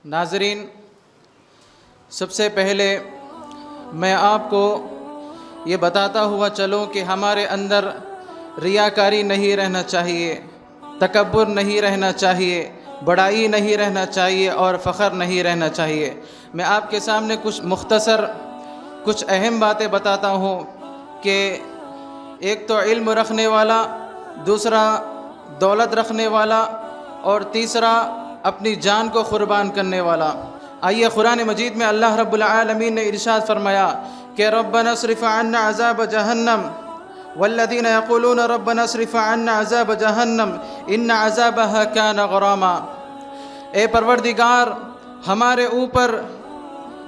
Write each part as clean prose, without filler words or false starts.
ناظرین، سب سے پہلے میں آپ کو یہ بتاتا ہوا چلوں کہ ہمارے اندر ریاکاری نہیں رہنا چاہیے، تکبر نہیں رہنا چاہیے، بڑائی نہیں رہنا چاہیے اور فخر نہیں رہنا چاہیے۔ میں آپ کے سامنے کچھ اہم باتیں بتاتا ہوں کہ ایک تو علم رکھنے والا، دوسرا دولت رکھنے والا اور تیسرا اپنی جان کو قربان کرنے والا۔ آئیے قرآن مجید میں اللہ رب العالمین نے ارشاد فرمایا کہ ربنا اصرف عنا عذاب جہنم والذین یقولون ربنا اصرف عنا عذاب جہنم ان عذابها کان غراما۔ اے پروردگار، ہمارے اوپر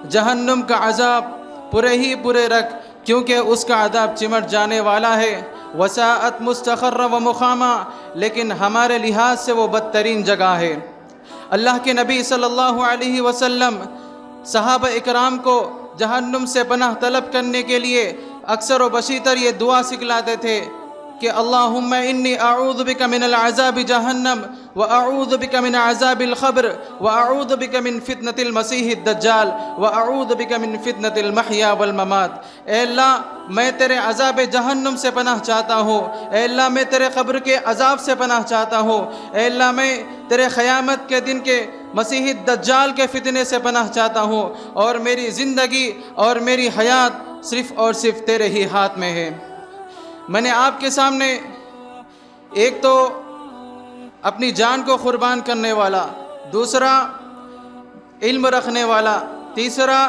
جہنم کا عذاب پورے رکھ، کیونکہ اس کا عذاب چمٹ جانے والا ہے۔ وساءت مستقرا و مقاما، لیکن ہمارے لحاظ سے وہ بدترین جگہ ہے۔ اللہ کے نبی صلی اللہ علیہ وسلم صحابہ اکرام کو جہنم سے پناہ طلب کرنے کے لیے اکثر و بیشتر یہ دعا سکھلاتے تھے کہ اللہم انی اعوذ بک من العذاب جہنم واعوذ بک من عذاب القبر واعوذ بک من فتنة المسیح الدجال واعوذ بک من فتنة المحیا والممات۔ اے اللہ، میں تیرے عذاب جہنم سے پناہ چاہتا ہوں۔ اے اللہ، میں تیرے قبر کے عذاب سے پناہ چاہتا ہوں۔ اے اللہ، میں تیرے قیامت کے دن کے مسیح الدجال کے فتنے سے پناہ چاہتا ہوں، اور میری زندگی اور میری حیات صرف اور صرف تیرے ہی ہاتھ میں ہے۔ میں نے آپ کے سامنے ایک تو اپنی جان کو قربان کرنے والا، دوسرا علم رکھنے والا، تیسرا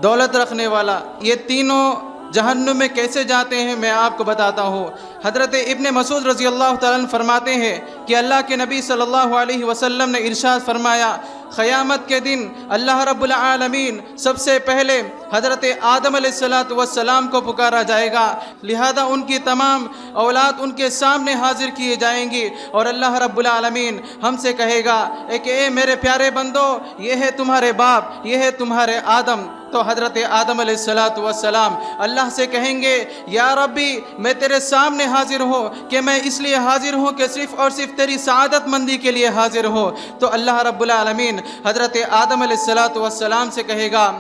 دولت رکھنے والا، یہ تینوں جہنم میں کیسے جاتے ہیں میں آپ کو بتاتا ہوں۔ حضرت ابن مسعود رضی اللہ تعالیٰ عنہ فرماتے ہیں کہ اللہ کے نبی صلی اللہ علیہ وسلم نے ارشاد فرمایا، قیامت کے دن اللہ رب العالمین سب سے پہلے حضرت آدم علیہ السلام کو پکارا جائے گا، لہذا ان کی تمام اولاد ان کے سامنے حاضر کیے جائیں گی، اور اللہ رب العالمین ہم سے کہے گا کہ اے میرے پیارے بندو، یہ ہے تمہارے باپ، یہ ہے تمہارے آدم۔ تو حضرت آدم علیہ السلام اللہ سے کہیں گے، یا ربی، میں تیرے سامنے حاضر ہوں کہ میں اس لیے حاضر ہوں کہ صرف اور صرف تیری سعادت مندی کے لیے حاضر ہوں۔ تو اللہ رب العالمین حضرت آدم علیہ السلام سے کہے گا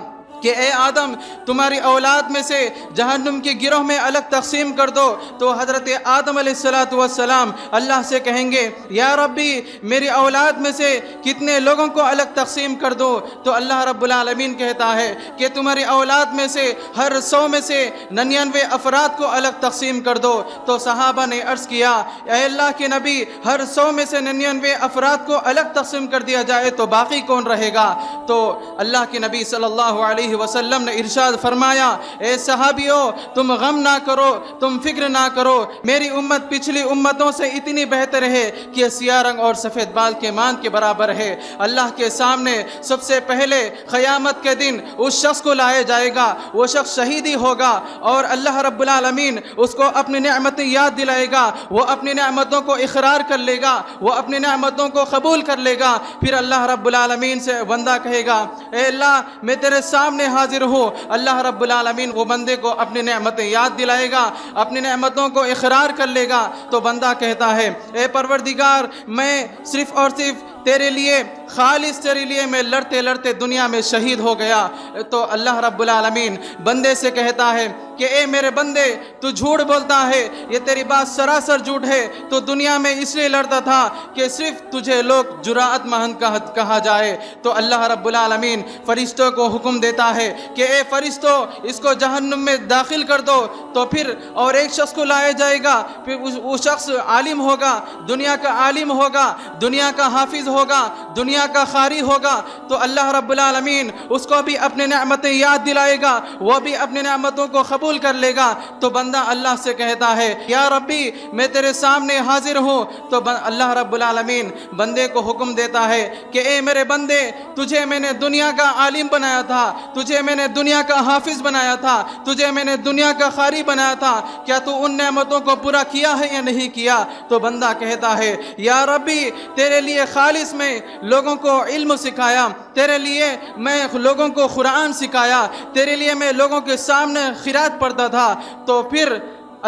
کہ اے آدم، تمہاری اولاد میں سے جہنم کے گروہ میں الگ تقسیم کر دو۔ تو حضرت آدم علیہ السلام اللہ سے کہیں گے، یا ربی، میری اولاد میں سے کتنے لوگوں کو الگ تقسیم کر دو؟ تو اللہ رب العالمین کہتا ہے کہ تمہاری اولاد میں سے ہر 100 میں سے 99 افراد کو الگ تقسیم کر دو۔ تو صحابہ نے عرض کیا، اے اللہ کے نبی، ہر 100 میں سے 99 افراد کو الگ تقسیم کر دیا جائے تو باقی کون رہے گا؟ تو اللہ کے نبی صلی اللہ علیہ وسلم نے ارشاد فرمایا، اے صحابیوں، تم غم نہ کرو، تم فکر نہ کرو، میری امت پچھلی امتوں سے اتنی بہتر ہے کہ سیاہ رنگ اور سفید بال کے مان کے برابر ہے۔ اللہ کے سامنے سب سے پہلے قیامت کے دن اس شخص کو لایا جائے گا، وہ شخص شہیدی ہوگا، اور اللہ رب العالمین اس کو اپنی نعمتیں یاد دلائے گا، وہ اپنی نعمتوں کو اقرار کر لے گا، وہ اپنی نعمتوں کو قبول کر لے گا۔ پھر اللہ رب العالمین سے بندہ کہے گا، اے اللہ، میں تیرے سامنے حاضر ہوں۔ اللہ رب العالمین وہ بندے کو اپنی نعمتیں یاد دلائے گا، اپنی نعمتوں کو اقرار کر لے گا۔ تو بندہ کہتا ہے، اے پروردگار، میں صرف اور صرف تیرے لیے، خالص تیرے لیے میں لڑتے لڑتے دنیا میں شہید ہو گیا۔ تو اللہ رب العالمین بندے سے کہتا ہے کہ اے میرے بندے، تو جھوٹ بولتا ہے، یہ تیری بات سراسر جھوٹ ہے، تو دنیا میں اس لیے لڑتا تھا کہ صرف تجھے لوگ جرأت مند کہا جائے۔ تو اللہ رب العالمین فرشتوں کو حکم دیتا ہے کہ اے فرشتوں، اس کو جہنم میں داخل کر دو۔ تو پھر اور ایک شخص کو لایا جائے گا، پھر وہ شخص عالم ہوگا، دنیا کا عالم ہوگا، دنیا کا حافظ ہوگا، دنیا کا قاری ہوگا۔ تو اللہ رب العالمین اس کو بھی اپنے نعمتیں یاد دلائے گا، وہ بھی اپنے نعمتوں کو قبول کر لے گا۔ تو بندہ اللہ سے کہتا ہے، یا ربی، میں تیرے سامنے حاضر ہوں۔ تو اللہ رب العالمین بندے کو حکم دیتا ہے کہ اے میرے بندے، تجھے میں نے دنیا کا عالم بنایا تھا، تجھے میں نے دنیا کا حافظ بنایا تھا، تجھے میں نے دنیا کا قاری بنایا تھا، کیا تو ان نعمتوں کو پورا کیا ہے یا نہیں کیا؟ تو بندہ کہتا ہے، یا ربی، تیرے لیے خالص میں لوگوں کو علم سکھایا، تیرے لیے میں لوگوں کو قرآن سکھایا، تیرے لیے میں لوگوں کے سامنے خیرات پڑھتا تھا۔ تو پھر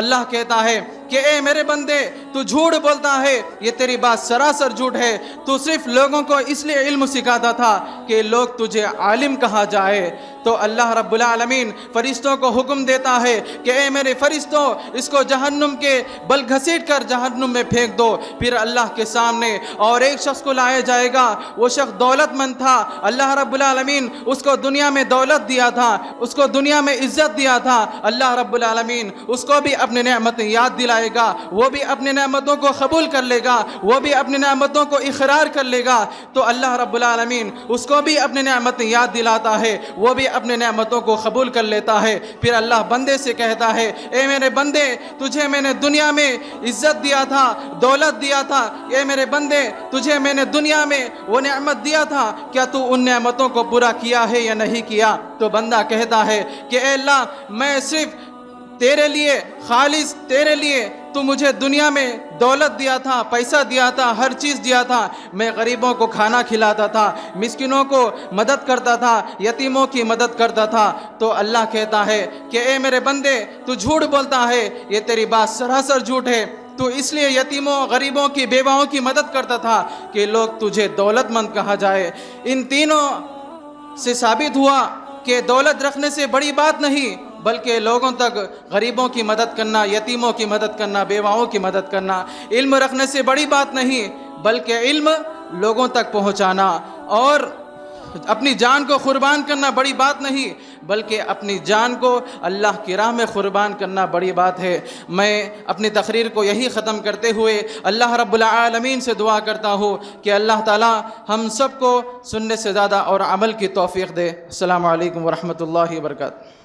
اللہ کہتا ہے کہ اے میرے بندے تو جھوٹ بولتا ہے، یہ تیری بات سراسر جھوٹ ہے، تو صرف لوگوں کو اس لیے علم سکھاتا تھا کہ لوگ تجھے عالم کہا جائے۔ تو اللہ رب العالمین فرشتوں کو حکم دیتا ہے کہ اے میرے فرشتوں اس کو جہنم کے بل گھسیٹ کر جہنم میں پھینک دو۔ پھر اللہ کے سامنے اور ایک شخص کو لایا جائے گا، وہ شخص دولت مند تھا، اللہ رب العالمین اس کو دنیا میں دولت دیا تھا، اس کو دنیا میں عزت دیا تھا، اللہ رب العالمین اس کو بھی اپنی نعمتیں یاد دلائے گا، وہ بھی اپنی نعمتوں کو قبول کر لے گا، وہ بھی اپنی نعمتوں کو اقرار کر لے گا، تو اللہ رب العالمین اس کو بھی اپنی نعمتیں یاد دلاتا ہے، وہ بھی اپنے نعمتوں کو قبول کر لیتا ہے۔ پھر اللہ بندے سے کہتا ہے اے میرے بندے تجھے میں نے دنیا میں عزت دیا تھا، دولت دیا تھا، اے میرے بندے تجھے میں نے دنیا میں وہ نعمت دیا تھا، کیا تو ان نعمتوں کو پورا کیا ہے یا نہیں کیا؟ تو بندہ کہتا ہے کہ اے اللہ میں صرف تیرے لیے، خالص تیرے لیے تو مجھے دنیا میں دولت دیا تھا، پیسہ دیا تھا، ہر چیز دیا تھا، میں غریبوں کو کھانا کھلاتا تھا، مسکینوں کو مدد کرتا تھا، یتیموں کی مدد کرتا تھا۔ تو اللہ کہتا ہے کہ اے میرے بندے تو جھوٹ بولتا ہے، یہ تیری بات سراسر جھوٹ ہے، تو اس لیے یتیموں، غریبوں کی، بیواؤں کی مدد کرتا تھا کہ لوگ تجھے دولت مند کہا جائے۔ ان تینوں سے ثابت ہوا کہ دولت رکھنے سے بڑی بات نہیں، بلکہ لوگوں تک غریبوں کی مدد کرنا، یتیموں کی مدد کرنا، بیواؤں کی مدد کرنا، علم رکھنے سے بڑی بات نہیں، بلکہ علم لوگوں تک پہنچانا اور اپنی جان کو قربان کرنا بڑی بات نہیں، بلکہ اپنی جان کو اللہ کی راہ میں قربان کرنا بڑی بات ہے۔ میں اپنی تقریر کو یہی ختم کرتے ہوئے اللہ رب العالمین سے دعا کرتا ہوں کہ اللہ تعالی ہم سب کو سننے سے زیادہ اور عمل کی توفیق دے۔ السلام علیکم ورحمۃ اللہ وبرکاتہ۔